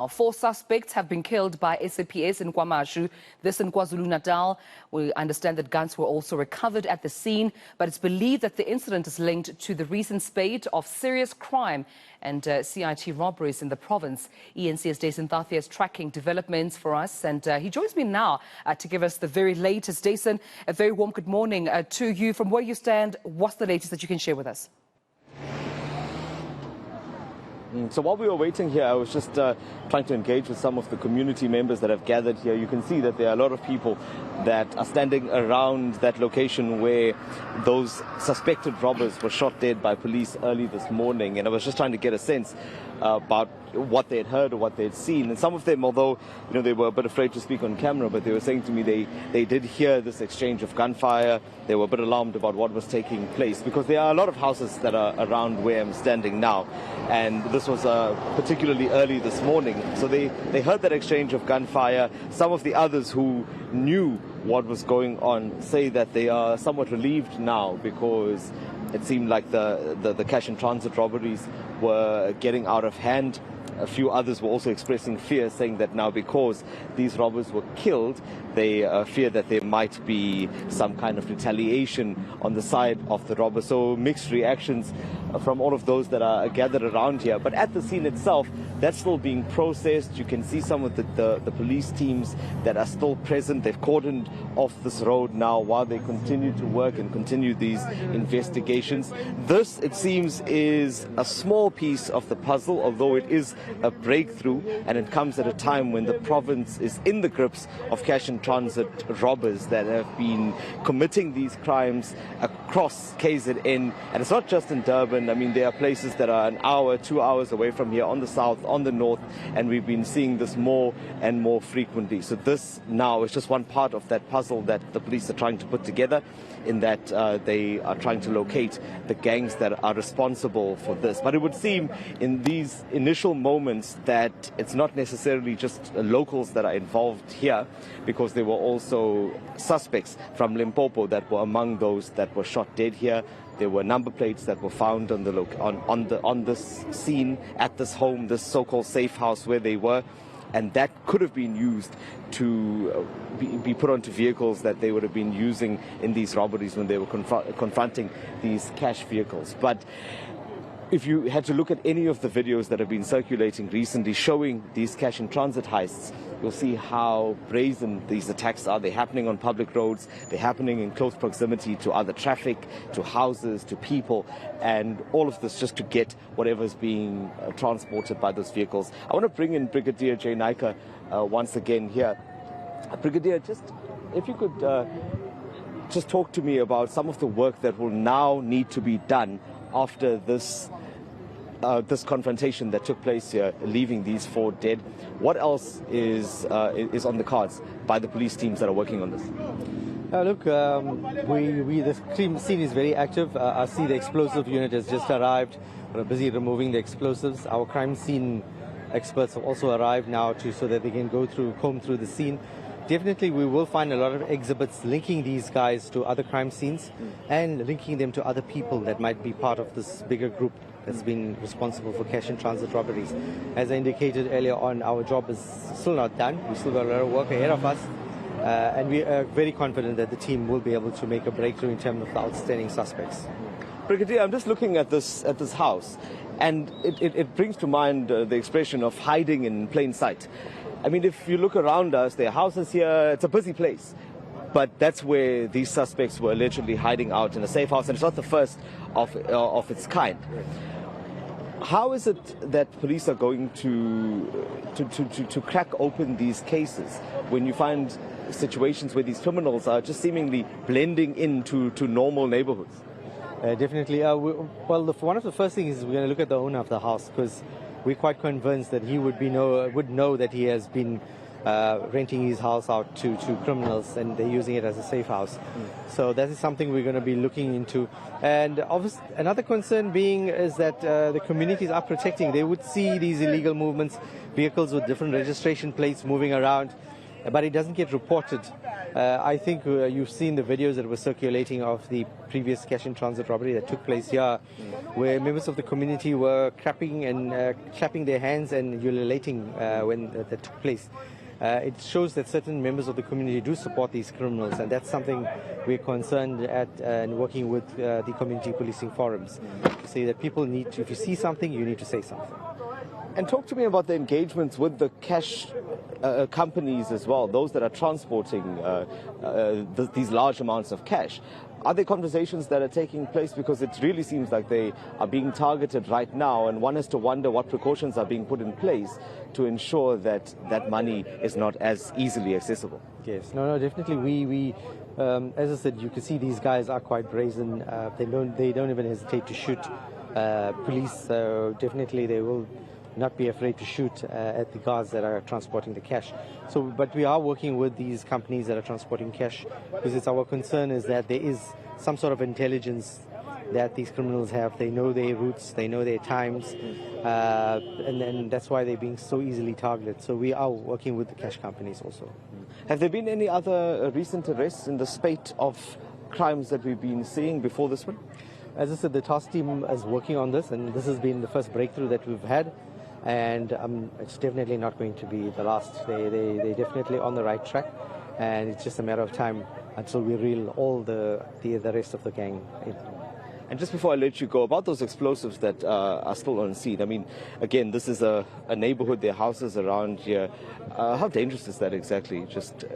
4 suspects have been killed by SAPS in KwaMashu, this in KwaZulu Natal. We understand that guns were also recovered at the scene, but it's believed that the incident is linked to the recent spate of serious crime and CIT robberies in the province. eNCA's Dasen Thathiah is tracking developments for us, and he joins me now to give us the very latest. Dasen, a very warm good morning to you. From where you stand, what's the latest that you can share with us? So while we were waiting here, I was just trying to engage with some of the community members that have gathered here. You can see that there are a lot of people that are standing around that location where those suspected robbers were shot dead by police early this morning. And I was just trying to get a sense about what they had heard or what they had seen. And some of them, although they were a bit afraid to speak on camera, but they were saying to me they did hear this exchange of gunfire. They were a bit alarmed about what was taking place, because there are a lot of houses that are around where I'm standing now. And this was particularly early this morning. So they heard that exchange of gunfire. Some of the others who knew what was going on say that they are somewhat relieved now, because it seemed like the cash and transit robberies were getting out of hand. A few others were also expressing fear, saying that now because these robbers were killed, they fear that there might be some kind of retaliation on the side of the robbers. So mixed reactions from all of those that are gathered around here. But at the scene itself, that's still being processed. You can see some of the police teams that are still present. They've cordoned off this road now while they continue to work and continue these investigations. This, it seems, is a small piece of the puzzle, although it is a breakthrough, and it comes at a time when the province is in the grips of cash and transit robbers that have been committing these crimes across KZN. And it's not just in Durban. I mean, there are places that are an hour, 2 hours away from here, on the south, on the north, and we've been seeing this more and more frequently. So this now is just one part of that puzzle that the police are trying to put together, in that they are trying to locate the gangs that are responsible for this. But it would seem in these initial moments that it's not necessarily just locals that are involved here, because there were also suspects from Limpopo that were among those that were shot dead here. There were number plates that were found on this scene, at this home, this so-called safe house where they were. And that could have been used to be put onto vehicles that they would have been using in these robberies when they were confronting these cash vehicles. But if you had to look at any of the videos that have been circulating recently showing these cash and transit heists, you'll see how brazen these attacks are. They're happening on public roads. They're happening in close proximity to other traffic, to houses, to people, and all of this just to get whatever is being transported by those vehicles. I want to bring in Brigadier J. Naika once again here. Brigadier, just if you could just talk to me about some of the work that will now need to be done after this confrontation that took place here, leaving these 4 dead. What else is on the cards by the police teams that are working on this? Look, the scene is very active. I see the explosive unit has just arrived. We're busy removing the explosives. Our crime scene experts have also arrived now so that they can comb through the scene. Definitely, we will find a lot of exhibits linking these guys to other crime scenes and linking them to other people that might be part of this bigger group that's been responsible for cash and transit robberies. As I indicated earlier on, our job is still not done. We still got a lot of work ahead of us, and we are very confident that the team will be able to make a breakthrough in terms of the outstanding suspects. Brigadier, I'm just looking at this house, and it brings to mind the expression of hiding in plain sight. I mean, if you look around us, there are houses here, it's a busy place. But that's where these suspects were allegedly hiding out, in a safe house, and it's not the first of its kind. How is it that police are going to crack open these cases when you find situations where these criminals are just seemingly blending into normal neighborhoods? Definitely. One of the first things is we're going to look at the owner of the house, because we're quite convinced that he would know that he has been renting his house out to criminals, and they're using it as a safe house. So that is something we're going to be looking into. And obviously, another concern being is that the communities are protecting. They would see these illegal movements, vehicles with different registration plates moving around. but it doesn't get reported. I think you've seen the videos that were circulating of the previous cash-in-transit robbery that took place here, where members of the community were clapping their hands and ululating when that took place. It shows that certain members of the community do support these criminals, and that's something we're concerned at and working with the community policing forums to say that people need to, if you see something, you need to say something. And talk to me about the engagements with the cash companies as well, those that are transporting these large amounts of cash. Are there conversations that are taking place? Because it really seems like they are being targeted right now, and one has to wonder what precautions are being put in place to ensure that that money is not as easily accessible. Yes, no, definitely. We as I said, you can see these guys are quite brazen. They don't even hesitate to shoot police. So definitely they will not be afraid to shoot at the guards that are transporting the cash. So, but we are working with these companies that are transporting cash, because it's our concern is that there is some sort of intelligence that these criminals have. They know their routes, they know their times, and that's why they're being so easily targeted. So we are working with the cash companies also. Have there been any other recent arrests in the spate of crimes that we've been seeing before this one? As I said, the task team is working on this, and this has been the first breakthrough that we've had. And it's definitely not going to be the last. They're definitely on the right track, and it's just a matter of time until we reel all the rest of the gang in. And just before I let you go, about those explosives that are still on scene, I mean, again, this is a neighborhood, there are houses around here. How dangerous is that exactly, just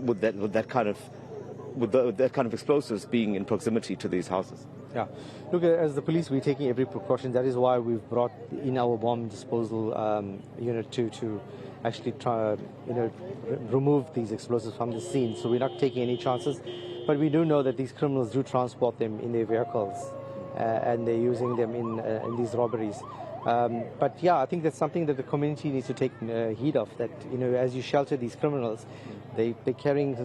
with that kind of explosives being in proximity to these houses? Yeah, look, as the police, we're taking every precaution. That is why we've brought in our bomb disposal unit to actually try, remove these explosives from the scene. So we're not taking any chances, but we do know that these criminals do transport them in their vehicles, and they're using them in these robberies. But yeah, I think that's something that the community needs to take heed of. That as you shelter these criminals, they're carrying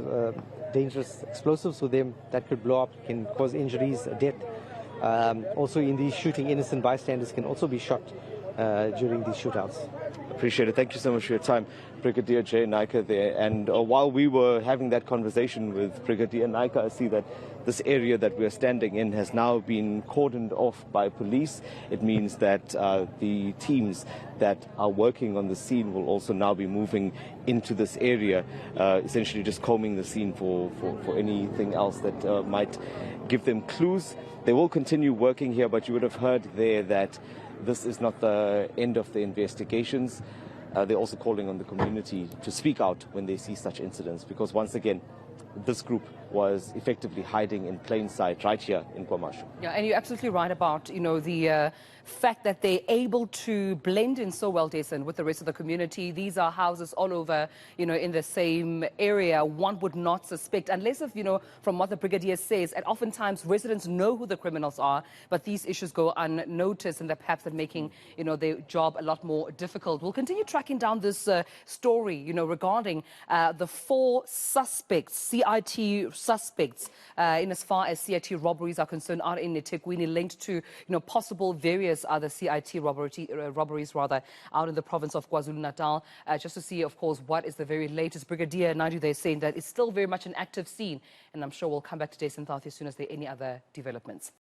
dangerous explosives with them that could blow up, can cause injuries, death. Also, in these shooting, innocent bystanders can also be shot during these shootouts. Appreciate it. Thank you so much for your time, Brigadier J. Naika there. And while we were having that conversation with Brigadier Naika, I see that this area that we're standing in has now been cordoned off by police. It means that the teams that are working on the scene will also now be moving into this area, essentially just combing the scene for anything else that might give them clues. They will continue working here, but you would have heard there that this is not the end of the investigations. They're also calling on the community to speak out when they see such incidents, because once again, this group was effectively hiding in plain sight right here in KwaMashu. Yeah, and you're absolutely right about, the fact that they're able to blend in so well, Dasen, with the rest of the community. These are houses all over, in the same area. One would not suspect, unless if, from what the Brigadier says, and oftentimes residents know who the criminals are, but these issues go unnoticed, and that perhaps they're making, their job a lot more difficult. We'll continue tracking down this story, regarding the 4 suspects, CIT suspects, in as far as CIT robberies are concerned, are in eThekwini, linked to, possible various other CIT robberies out in the province of KwaZulu Natal, just to see, of course, what is the very latest. Brigadier Naidu, they're saying that it's still very much an active scene, and I'm sure we'll come back to Dasen Thathiah as soon as there are any other developments.